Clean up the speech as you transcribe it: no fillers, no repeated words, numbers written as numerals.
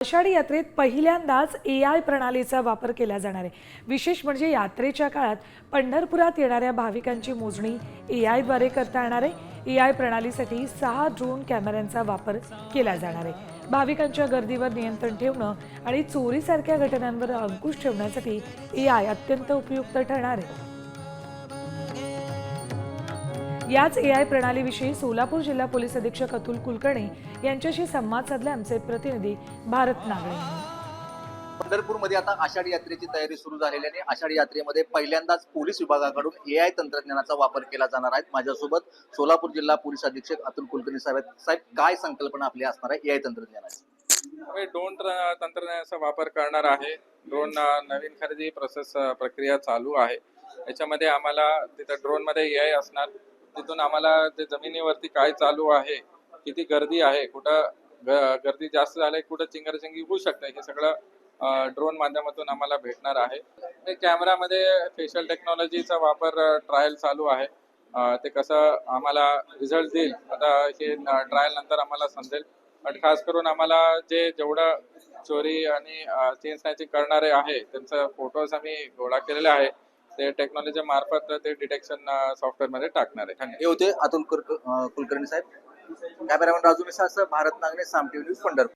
आषाढी यात्रेत पहिल्यांदाच AI प्रणालीचा वापर केला जाणार आहे। विशेष म्हणजे यात्रेच्या काळात पंढरपुरात येणाऱ्या भाविकांची मोजणी AIद्वारे करता येणार आहे। AI प्रणालीसाठी 6 ड्रोन कॅमेऱ्यांचा वापर केला जाणार आहे। भाविकांच्या गर्दीवर नियंत्रण ठेवणं आणि चोरीसारख्या घटनांवर अंकुश ठेवण्यासाठी AI अत्यंत उपयुक्त ठरणार आहे। याच AI प्रणालीविषयी सोलापूर जिल्हा पोलीस अधीक्षक अतुल कुलकर्णी यांच्याशी संवाद साधला आमचे प्रतिनिधी भारत नागरे यांनी। पंढरपूरमध्ये आता आषाढी यात्रेची तयारी सुरू झालेली आहे। आषाढी यात्रेमध्ये पहिल्यांदाच पोलीस विभागाकडून AI तंत्रज्ञानाचा वापर केला जाणार आहे। माझ्यासोबत सोलापूर जिल्हा पोलीस अधीक्षक अतुल कुलकर्णी साहेब काय संकल्पना आपली असणार आहे AI तंत्रज्ञानाची? ड्रोन तंत्रज्ञानाचा वापर करणार आहे। ड्रोन नवीन खरेदी प्रक्रिया चालू आहे। याच्यामध्ये आम्हाला तिथं ड्रोन मध्ये AI असणार, तिथून आम्हाला ते जमिनीवरती काय चालू आहे, किती गर्दी आहे, कुठं गर्दी जास्त झाली, कुठं चिंगरचिंगी होऊ शकते, हे सगळं ड्रोन माध्यमातून आम्हाला भेटणार आहे। कॅमेरामध्ये फेशियल टेक्नॉलॉजीचा वापर ट्रायल चालू आहे। ते कसं आम्हाला रिझल्ट देईल आता हे ट्रायल नंतर आम्हाला समजेल। पण खास करून आम्हाला जेवढं चोरी आणि चेन स्नॅचिंग करणारे आहे त्यांचा फोटोज आम्ही गोळा केलेले आहे। ते टेक्नॉलॉजी मार्फत ते डिटेक्शन सॉफ्टवेअर मध्ये टाकणार आहे। हे होते अतुल कुलकर्णी साहेब। कॅमेरामॅन राजू मिसाळ, भारत नागरे, साम टीव्ही न्यूज, पंढरपूर।